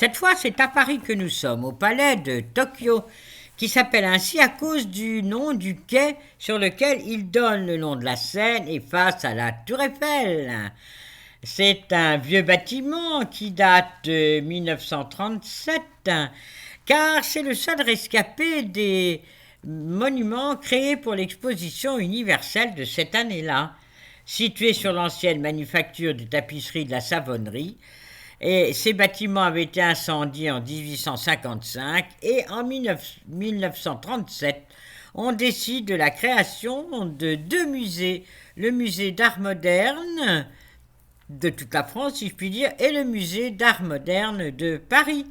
Cette fois, c'est à Paris que nous sommes, au palais de Tokyo, qui s'appelle ainsi à cause du nom du quai sur lequel il donne le long de la Seine et face à la Tour Eiffel. C'est un vieux bâtiment qui date de 1937, car c'est le seul rescapé des monuments créés pour l'exposition universelle de cette année-là. Situé sur l'ancienne manufacture de tapisserie de la Savonnerie, et ces bâtiments avaient été incendiés en 1855 et en 1937, on décide de la création de deux musées, le musée d'art moderne de toute la France, si je puis dire, et le musée d'art moderne de Paris.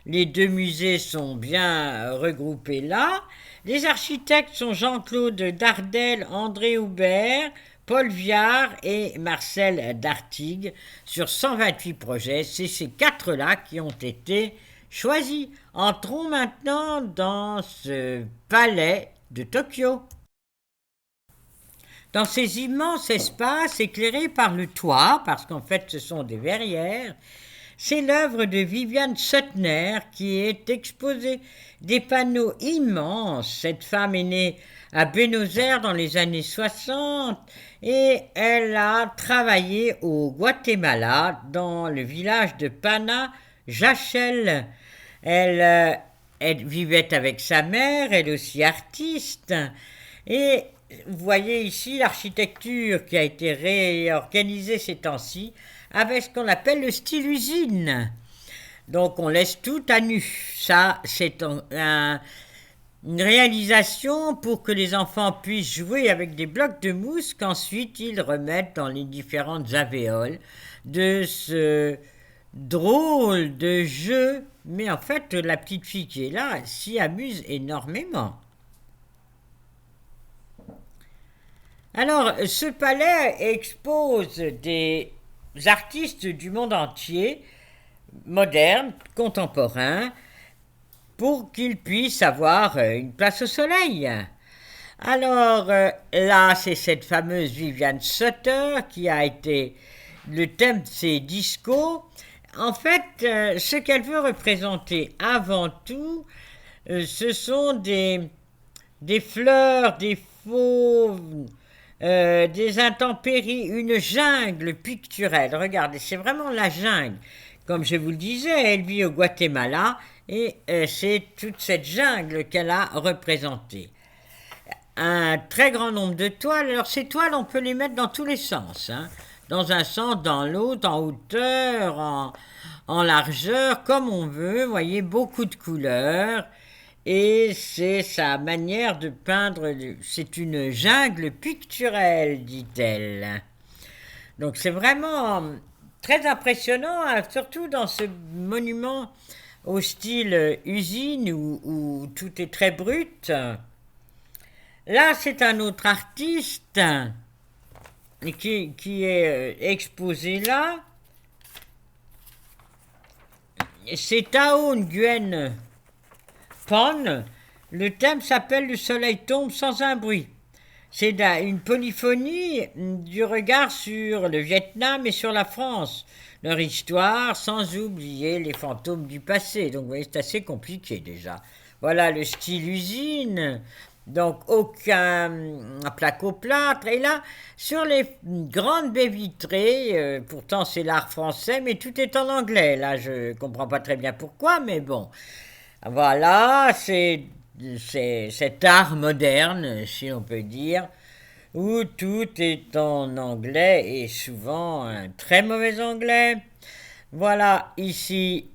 Les deux musées sont bien regroupés là. Les architectes sont Jean-Claude Dardel, André Houbert, Paul Viard et Marcel Dartigue. Sur 128 projets, c'est ces quatre-là qui ont été choisis. Entrons maintenant dans ce palais de Tokyo. Dans ces immenses espaces éclairés par le toit, parce qu'en fait ce sont des verrières, c'est l'œuvre de Viviane Suttner qui est exposée. Des panneaux immenses. Cette femme est née à Buenos Aires dans les années 60 et elle a travaillé au Guatemala dans le village de Pana Jachel. Elle vivait avec sa mère, elle aussi artiste, et vous voyez ici l'architecture qui a été réorganisée ces temps-ci avec ce qu'on appelle le style usine. Donc on laisse tout à nu. Ça, c'est une réalisation pour que les enfants puissent jouer avec des blocs de mousse qu'ensuite ils remettent dans les différentes alvéoles de ce drôle de jeu. Mais en fait, la petite fille qui est là, elle s'y amuse énormément. Alors, ce palais expose des artistes du monde entier, modernes, contemporains, pour qu'ils puissent avoir une place au soleil. Alors là, c'est cette fameuse Viviane Sutter qui a été le thème de ses discos. En fait, ce qu'elle veut représenter avant tout, ce sont des fleurs, des fauves, des intempéries, une jungle picturelle. Regardez, c'est vraiment la jungle. Comme je vous le disais, elle vit au Guatemala et c'est toute cette jungle qu'elle a représentée. Un très grand nombre de toiles. Alors ces toiles, on peut les mettre dans tous les sens, hein. Dans un sens, dans l'autre, en hauteur, en largeur, comme on veut. Vous voyez, beaucoup de couleurs. Et c'est sa manière de peindre, c'est une jungle picturelle, dit-elle. Donc c'est vraiment très impressionnant, surtout dans ce monument au style usine où tout est très brut. Là, c'est un autre artiste qui est exposé là. C'est Tao Nguyen Pan. Le thème s'appelle « Le soleil tombe sans un bruit ». C'est une polyphonie du regard sur le Vietnam et sur la France, leur histoire, sans oublier les fantômes du passé. Donc vous voyez, c'est assez compliqué déjà. Voilà le style usine, donc aucun plaque au plâtre. Et là, sur les grandes baies vitrées, pourtant c'est l'art français, mais tout est en anglais. Là, je ne comprends pas très bien pourquoi, mais bon. Voilà, c'est cet art moderne, si on peut dire, où tout est en anglais et souvent un très mauvais anglais. Voilà, ici,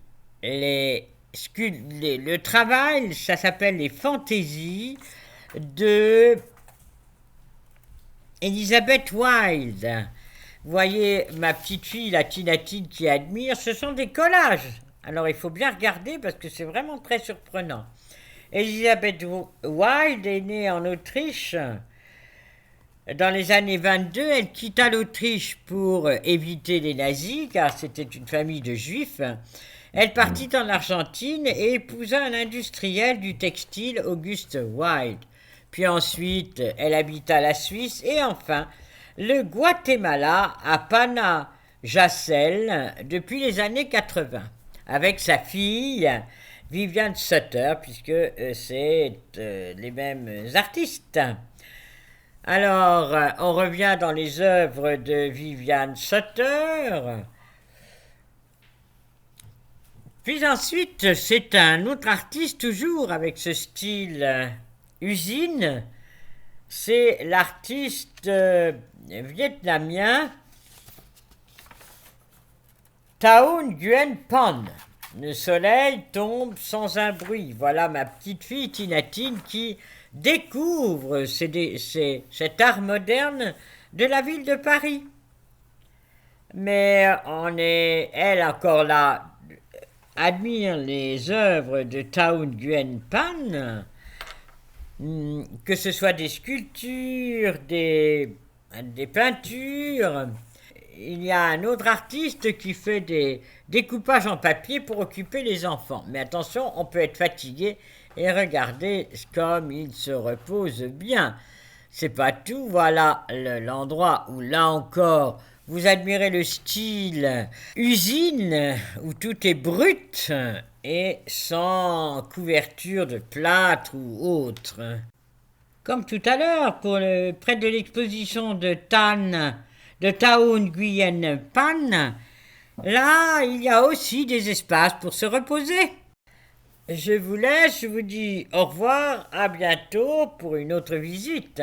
le travail, ça s'appelle les fantaisies de Elizabeth Wilde. Vous voyez ma petite fille, la Tinatine, qui admire, ce sont des collages. Alors il faut bien regarder parce que c'est vraiment très surprenant. Elizabeth Wilde est née en Autriche. Dans les années 22, elle quitta l'Autriche pour éviter les nazis, car c'était une famille de juifs. Elle partit en Argentine et épousa un industriel du textile, Auguste Wilde. Puis ensuite, elle habita la Suisse et enfin le Guatemala à Pana Jacel depuis les années 80. avec sa fille, Viviane Sutter, puisque c'est les mêmes artistes. Alors, on revient dans les œuvres de Viviane Sutter. Puis ensuite, c'est un autre artiste, toujours avec ce style usine. C'est l'artiste vietnamien Thao Nguyen Pan. Le soleil tombe sans un bruit. Voilà ma petite fille Tinatine qui découvre cet art moderne de la ville de Paris. Mais elle encore là, admire les œuvres de Thao Nguyen Pan, que ce soit des sculptures, des peintures. Il y a un autre artiste qui fait des découpages en papier pour occuper les enfants. Mais attention, on peut être fatigué et regardez comme il se repose bien. C'est pas tout, voilà l'endroit où là encore vous admirez le style usine où tout est brut et sans couverture de plâtre ou autre. Comme tout à l'heure, près de l'exposition de Thao Nguyen Pan, là, il y a aussi des espaces pour se reposer. Je vous laisse, je vous dis au revoir, à bientôt pour une autre visite.